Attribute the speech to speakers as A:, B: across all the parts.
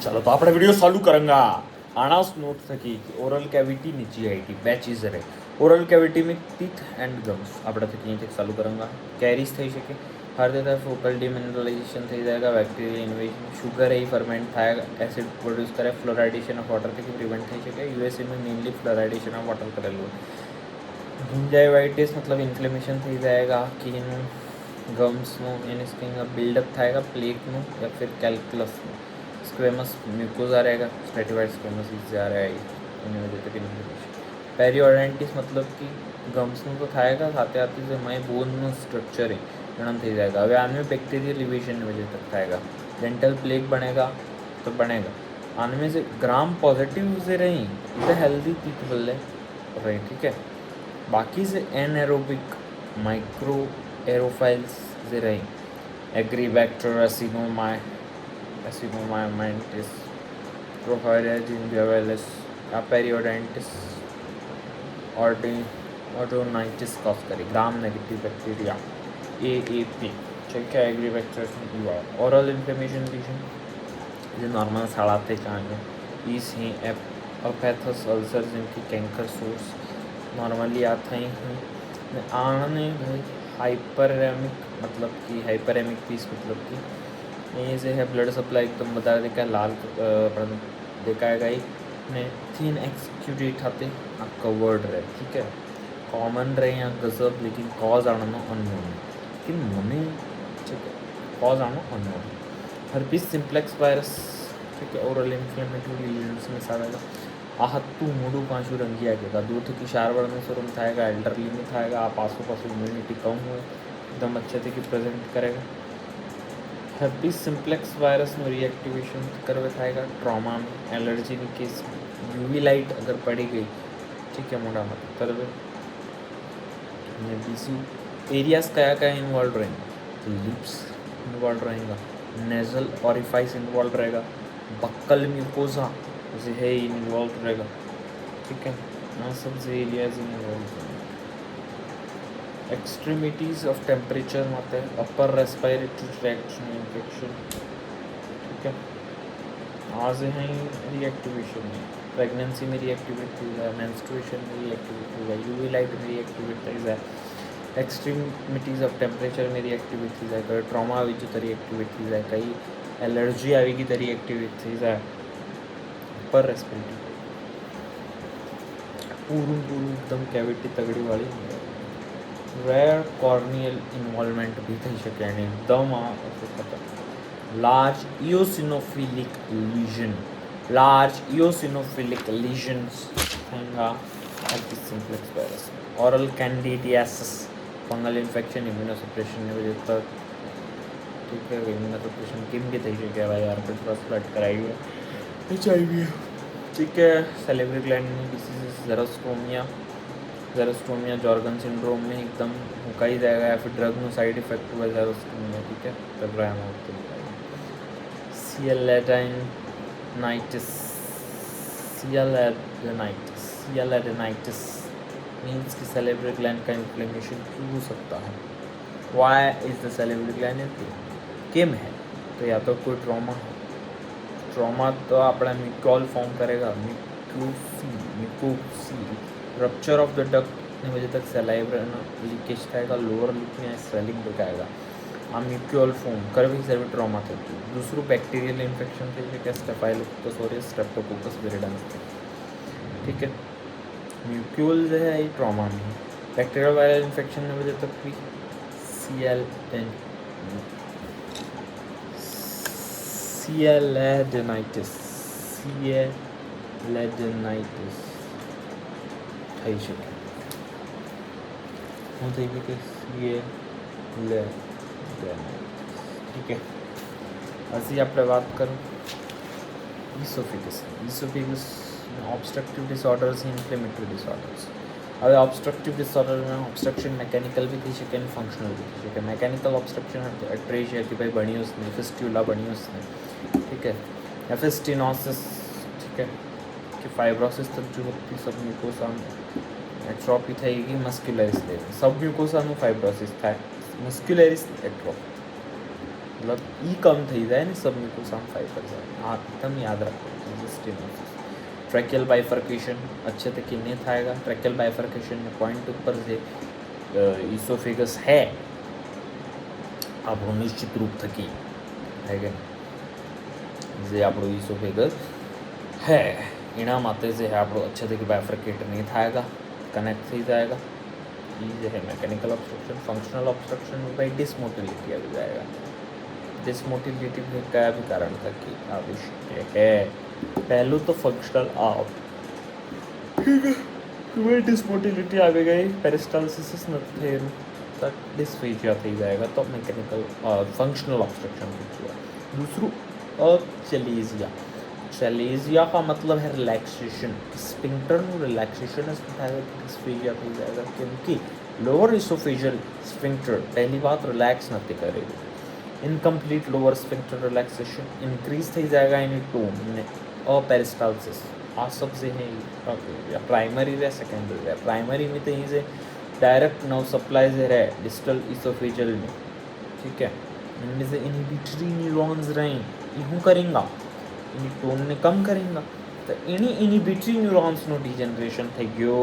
A: ચાલો તો આપણે વિડીયો ચાલુ કરેંગા આનાસ नोट थकी ओरल कैविटी नीची आई थी બે ચીજ રહે ઓરલ કેવિટી में टीथ एंड गम्स આપણે થકી અહીંથી ચાલુ કરેંગા કેરીઝ થઈ શકે हर देता फोकल डिमिनरलाइजेशन થઈ जाएगा बैक्टीरियल इन्वेजन शुगर ही फर्मेंट थाएगा एसिड प्रोड्यूस करे फ्लोराइडेशन ऑफ वाटर थी प्रिवेंट થઈ શકે यूएसए में मेनली फ्लोराइडेशन ऑफ वाटर करेलू गिंजाइवाइटिस मतलब इन्फ्लेमेशन થઈ जाएगा स्किन गम्सનું એની સ્કિન બિલ્ડઅપ થાएगा પ્લેકનું या फिर कैल्कुलसનું स्क्वेमस म्यूकोजा रहेगा स्ट्रेटिफाइड स्क्वेमस जा रहा है એની વજह તક ઇન્ફ્લેમેશન પેરિઓડેન્ટિસ मतलब कि ગમ્સનું તો થાएगा સાથે સાથે જે માય બોનનું સ્ટ્રક્ચર है जन्म થઈ जाएगा હવે આને बैक्टीरियल लिवेशन की वजह तक थाएगा डेंटल प्लेक बनेगा तो बनेगा आने से ग्राम पॉजिटिव से रही इसे हेल्दी टीथ बोले रही ठीक है बाकी से एनएरोबिक माइक्रो एरोफाइल्स से रही एग्रीबैक्टर एसिनोमाइटिस प्रोफाइरिया जिंजिवालिस पेरियोडेंटिस ऑटोनाइटिस कॉज करे ग्राम नेगेटिव बैक्टीरिया एएपी ठीक है एग्रीबैक्टर ओरल इन्फ्लेमेशन लीजन जो नॉर्मल साड़ाते चाहिए इस ही अपेथस अल्सर जिनकी कैंकर सोर्स नॉर्मली आता ही आने भाई हाइपरेमिक मतलब कि हाइपरेमिक पीस मतलब कि ये से है ब्लड सप्लाई एकदम बता देखा लाल देखाएगा ही ने थीन एक्सक्यूटेट आते कवर्ड रहे ठीक है कॉमन रहे यहाँ गजब लेकिन कॉज आना अननोन कि मने ठीक है कॉज आना अननोन हर्पीस सिम्प्लेक्स वायरस ठीक है ओरल इन्फ्लेमेटरी लीजन्स में साड़ेगा आहत्तू मूडू पाँचू रंगी आएगा दूध की शारवर में शुरू में थाएगा एल्डरली में थाएगा आप आसो पासो इम्यूनिटी कम हुए एकदम अच्छे थे कि प्रेजेंट करेगा हर्पीस सिम्प्लेक्स वायरस में रिएक्टिवेशन करवे थाएगा ट्रॉमा में एलर्जी की केस यूवी लाइट अगर पड़ी गई ठीक है मोड़ा मत करवे बीसी एरियाज क्या क्या इन्वॉल्व रहेंगे लिप्स इन्वॉल्व रहेगा नेजल ऑरिफाइस इन्वॉल्व रहेगा बक्कल म्यूकोजा जैसे है इन्वॉल्व रहेगा ठीक है यहाँ सब से areas involve extremities of temperature आते हैं अपर रेस्पिरेटरी ट्रैक्ट इन्फेक्शन ठीक है आज हैं रिएक्टिवेशन में प्रेगनेंसी में रिएक्टिवेट हो जाए मेंस्ट्रुएशन में रिएक्टिवेट हो जाए यूवी लाइट में रिएक्टिवेट हो जाए एक्सट्रीमिटीज़ ऑफ टेम्परेचर में रिएक्टिवेट थी जाए कई ट्रॉमा આવી તો रिएक्टिवेट थी जाए कई एलर्जी आएगी तो रिएक्टिवेट थी जाए पर रेस्पिरेटरी पूरू एकदम कैविटी तगड़ी वाली रेयर कॉर्नियल इन्वॉल्वमेंट भी थी सके एकदम खतरनाक लार्ज इओसिनोफिलिक लीजन्स हैंगा herpes simplex virus oral candidiasis fungal infection immunosuppression की वजह तक ठीक है इम्यूनोसप्रेशन किम भी थी सके भाई यार फिर थोड़ा फ्लड कराई हुई HIV ठीक है salivary gland disease xerostomia Sjogren syndrome में एकदम मुकाई जाएगा या फिर ड्रग में साइड इफेक्ट हुआ जेरोस्टोमिया ठीक है तब रहा सियालेडेनाइटिस मीन्स कि सेलेब्री ग्लैंड का इन्फ्लेमेशन क्यों हो सकता है वाई इज द सेलेब्री ग्लैंड केम है तो या तो कोई ट्रॉमा तो अपना म्यूकोल फॉर्म करेगा mucosae rupture of the duct की वजह तक सलाइवा लीकेज थाएगा लोअर लिप में स्वेलिंग दिखाएगा आ म्यूकोल फॉर्म करवी सर्व ट्रॉमा थी दूसरू बैक्टीरियल इन्फेक्शन थी सके स्टेफाइलोकोकस स्ट्रेप्टोकोकस विरिडेंस ठीक है म्यूकोल जो है ये ट्रॉमा में बैक्टीरियल वायरल इन्फेक्शन की वजह तक भी सियालेडेनाइटिस થઈ શકે હું થઈ શકે ठीक है ऐसी આપણે વાત કરું ઇસોફેગસ ऑब्स्ट्रक्टिव डिसऑर्डर्स इन्फ्लेमेटरी डिसऑर्डर्स હવે ऑब्स्ट्रक्टिव डिसऑर्डर में ऑब्स्ट्रक्शन मैकेनिकल भी थी શકે फंक्शनल भी थी શકે मैकेनिकल ऑब्स्ट्रक्शन एट्रेशिया की भाई बनी उसने फिस्ट्यूला बनी उसने ठीक है या फिर स्टेनोसिस ठीक है कि फाइब्रोसिस तक जो होती सब म्यूकोसा एट्रोफी थी मस्क्युलरिस सब म्यूकोसा में फाइब्रोसिस था मस्क्युलरिस एट्रोफी मतलब ई कम થઈ જાય ને सबम्यूकोसाम 5%. एकदम याद रखो स्टेनोसिस. ट्रैकियल बाइफर्केशन अच्छे तरीके नहीं थाएगा. ट्रैकियल बाइफर्केशन में पॉइंट ऊपर से ઈસોફેગસ है આપણું નિશ્ચિત રૂપ થકી है કે જે આપણું ઈસોફેગસ है એના માટે જે है આપણું अच्छे तरीके बाइफर्केट नहीं थाएगा, कनेक्ट थी जाएगा. ये जो है मैकेनिकल ऑब्स्ट्रक्शन. फंक्शनल ऑब्स्ट्रक्शन में भाई डिसमोटिलिटी आ जाएगा. डिसमोटिलिटी में क्या भी कारण था कि आवश्यक है. पहलू तो फंक्शनल आप ठीक है तुम्हें डिसमोटिलिटी आ गई, पेरिस्टालसिस નથી થયું તો डिस्फेजिया થઈ जाएगा तो मैकेनिकल फंक्शनल ऑब्स्ट्रक्शन हो. दूसरू अचलेजिया. चलेजिया का मतलब है रिलैक्सेशन. स्फिंक्टर નું रिलैक्सेशन થાય તો डिस्फेजिया થઈ जाएगा क्योंकि लोअर इसोफेजियल स्फिंक्टर पहली बात रिलैक्स नहीं करेगी. Incomplete lower sphincter relaxation increase थी जाएगा एनी टोन ने पेरिस्टालसिस. आ सब से है प्राइमरी रहे सेकेंडरी रहे. प्राइमरी में तो यहीं से डायरेक्ट नर्व सप्लाई से रहे डिस्टल इसोफेजियल में. ठीक है इनमें से इनहिबिटरी न्यूरॉन्स रहें ये શું करेंगा એની ટોનને કમ કરેંગા તો એની ઇનિબિટરી ન્યુરોન્સનું ડિજનરેશન થઈ ગયો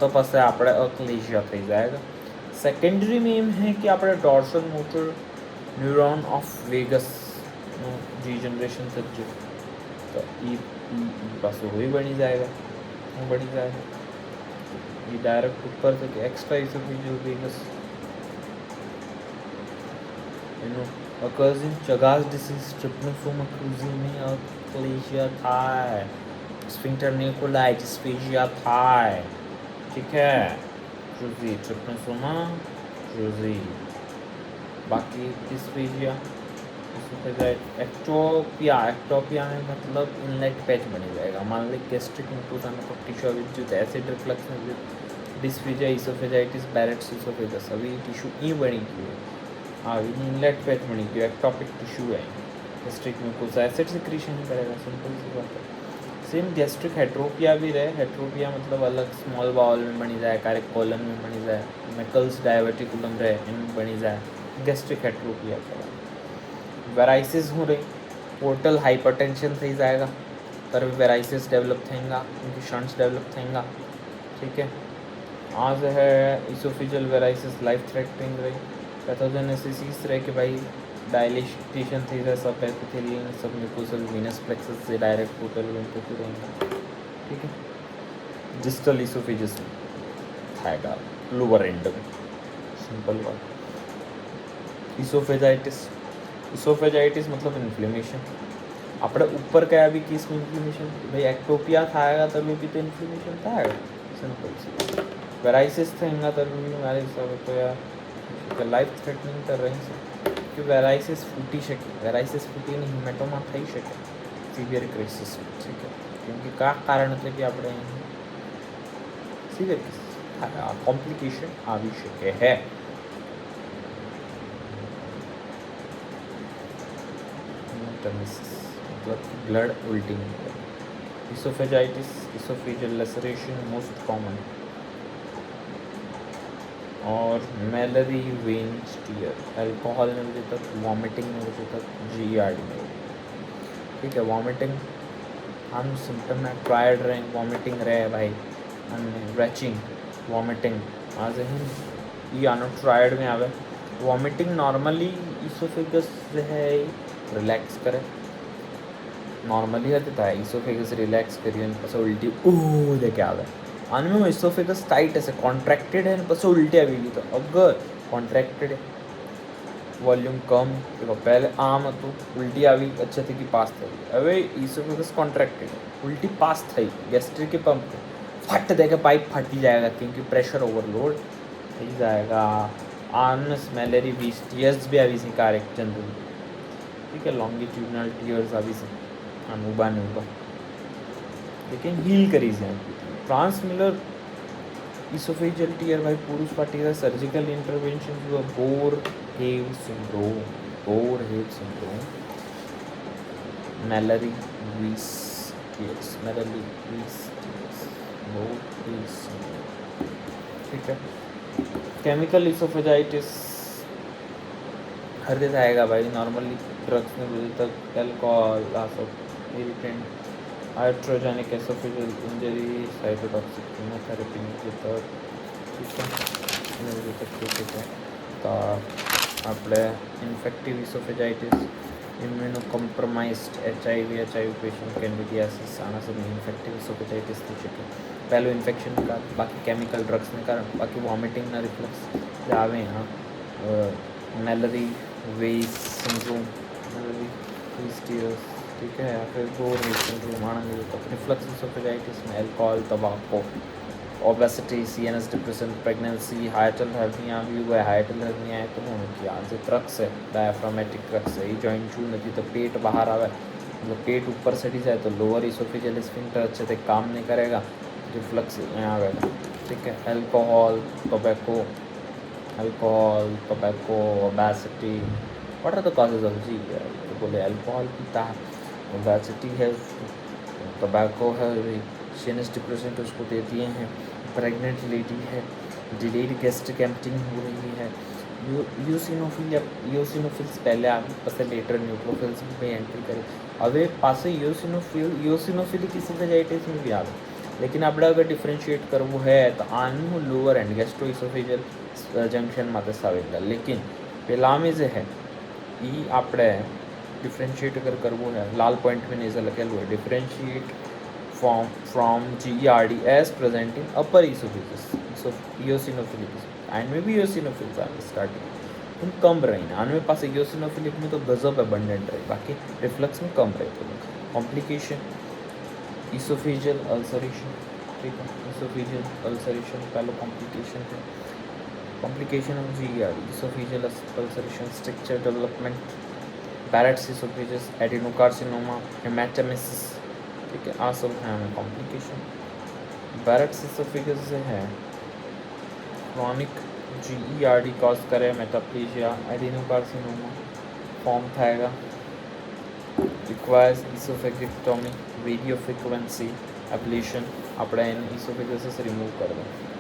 A: તો પછી આપણે અક્લેશિયા થઈ જાएगा. સેકન્ડરી में એમ है कि આપણે ડોર્સલ મોટર ન્યુરોન ઓફ વેગસનું ડિજનરેશન થઈ ગયું તો એ પાછું હોય બની जाएगा. શું બની जाएगा ये डायरेक्ट ऊपर से extra oesophageal vagus occurs in Chagas disease. Trypanosoma cruzi में अक्लेशिया थाय. स्फिंक्टर निकोलाई डिस्फेजिया थाय. ठीक है क्रूजी ट्रिपनोसोमा क्रूजी. बाकी डिस्फेजिया एक्टोपिया. एक्टोपिया में मतलब इनलेट पैच बनी जाएगा. मान ली गैस्ट्रिक इनपुट में टिश्यू विद्युत एसिड रिफ्लक्स में डिस्फेजिया इसोफेजाइटिस बैरेट्स इसोफेगस अभी टिश्यू ये बनी गई है. हाँ इनलेट पैच बनी गई. एक्टोपिक टिश्यू है. गैस्ट्रिक में कुछ एसिड सिक्रीशन ही करेगा. सिंपल सी बात है. सेम गैस्ट्रिक हेट्रोपिया भी रहे. हेट्रोपिया मतलब अलग स्मॉल बाउल में बनी जाए, कार्य कोलन में बनी जाए, मेकल्स डायवर्टिकुलम रहे इनमें बनी जाए. गैस्ट्रिक हेट्रोपिया करा. वेराइसिस हो रही पोर्टल हाइपरटेंशन थी जाएगा पर वेराइसिस डेवलप थेंगा उनकी शंट्स डेवलप थेंगा. ठीक है आज है इसोफेजियल वेराइसिस लाइफ थ्रेटनिंग रही. पैथोजेनेसिस रहे कि भाई डायलेशन थी जाए सब एपिथेलियल सब म्यूकोसल वीनस प्लेक्सस से डायरेक्ट पोर्टल वेन पे रहेंगे. ठीक है डिस्टल इसोफेजियस में थाएगा लोअर एंड में. सिंपल बात. इसोफेजाइटिस. इसोफेजाइटिस मतलब इन्फ्लेमेशन. આપણે ઉપર કયા બી કેસમાં ઇન્ફ્લેમેશન ભાઈ एक्टोपिया थाएगा तब भी तो इन्फ्लेमेशन थाएगा. सिंपल सी वेराइसिस થેંગા तब भी મારે हिसाब तो यार लाइफ थ्रेटनिंग कर रही છે कि वेराइसिस फूटी શકે. वेराइसिस फूटीને હિમેટોમા થઈ શકે સિવિયર ક્રાઇસિસ. ठीक है क्योंकि का कारण એટલે કે આપણે સિવિયર કોમ્પ્લિકેશન આવી શકે है. मतलब ब्लड उल्टी में. Oesophagitis oesophageal laceration most common और मेलरी वेन स्टीयर. अल्कोहल में वजह तक वॉमिटिंग में वजह तक GERD में. ठीक है वॉमिटिंग हम सिम्टम में ट्रायड रहे वॉमिटिंग रहे भाई ब्रेचिंग वॉमिटिंग आज ये आनो ट्रायड में आवे. वॉमिटिंग नॉर्मली इसोफेगस है रिलैक्स करे नॉर्मली होता है. इसोफेगस रिलैक्स करिए પછી ઉલટી લેકે આવે. આને इसोफेगस टाइट है कॉन्ट्रैक्टेड है પછી ઉલટી આવી ગઈ તો અગર कॉन्ट्रैक्टेड वॉल्यूम कम तो पहले आम હતું ઉલટી આવી अच्छे थी कि पास થઈ. હવે इसोफेगस कॉन्ट्रैक्टेड उल्टी पास થઈ गैस्ट्रिक के पंप फट देके पाइप फटी जाएगा क्योंकि प्रेशर ओवरलोड થઈ जाएगा. आन स्मेलरी वीस टीयर्स भी આવી सी करेक्ट जनरली. ठीक है लॉन्गिट्यूडनल टीयर्स આવી છે ઊભા ને ઊભા लेकिन हील करी છે. फ्रांस मिलर इसोफेजियल टीयर भाई पुरुष पार्टी का सर्जिकल इंटरवेंशन हुआ. Bore have syndrome. Bore have syndrome Mallory वीस टीयर्स. मेलरी वीस टीयर्स बोर हेव सिंड्रोम. ठीक है केमिकल इसोफेजाइटिस हर दिन आएगा भाई नॉर्मली ड्रग्स में बुझे तक alcohol loss of irritant hydrogenic oesophageal injury cytotoxic chemotherapy तो ठीक है એને બધું તકલીફ છે તો આપણે infective ઇસોફેજાઇટિસ immuno compromised HIV patient કેન્ડિડિયાસિસ આના सब ઇન્ફેક્ટિવ ઇસોફેજાઇટિસ થઈ શકે પહેલું ઇન્ફેક્શન का बाकी केमिकल ड्रग्स ने कारण बाकी वॉमिटिंग ना रिफ्लक्स આવે यहाँ मेलरी वेस सिंड्रोम मेलरी टीयर्स ठीक है या फिर बोर सिंड्रोम आना तो रिफ्लक्स इसोफेजाइटिस में अल्कोहल तंबाकू obesity CNS depression pregnancy हाइटल hernia भी हुआ है हाइटल हर्निया है तो होने की आज क्रक्स है डायफ्रामेटिक क्रक्स है ये जॉइंट छू नहीं तो पेट बाहर आवे मतलब पेट ऊपर सटी जाए तो लोअर इसोफेजियल स्फिंक्टर अच्छे से काम नहीं करेगा रिफ्लक्स यहाँ आवेगा ठीक है alcohol tobacco obesity what are the causes of जी तो बोले अल्कोहल पीता है ओबेसिटी है टोबैको है सीएनएस डिप्रेशन तो उसको दे दिए हैं प्रेग्नेंट लेडी है डिलेड गेस्ट्रिक एम्पटिंग हो रही है यूसिनोफिल्स पहले आगे पसे लेटर न्यूट्रोफिल्स में एंट्री करे હવે પાસે यूसिनोफिलिक इसोफेजाइटिस में भी आ गए लेकिन આપણે अगर डिफ्रेंशिएट करવું है तो આનું લોઅર એન્ડ ગેસ્ટ્રોઇસોફેજિયલ જંક્શન માટે આવેલા लेकिन પેલામાં જે है એ આપણે डिफ्रेंशिएट अगर करવું है लाल पॉइंट में नेज़र लखेલું है differentiate from GERD as present in upper esophagus so eosinophilic and maybe eosinophils are starting तुम कम रही ना आने में पास eosinophilic में तो गजब abundant रही बाकी रिफ्लक्स में कम रही तो कॉम्प्लिकेशन esophageal ulceration ठीक है esophageal ulceration पहले complication of GERD esophageal ulceration structure development Barrett's esophagus adenocarcinoma hematemesis ठीक है आ सब है हमें कॉम्प्लिकेशन बैरेट्स इसोफेगस से है क्रॉनिक GERD कॉज करे मेटाप्लेजिया एडिनोकार्सिनोमा फॉर्म थाएगा requires oesophagectomy radio frequency ablation આપણે એને ઇસોફેગસ रिमूव कर दें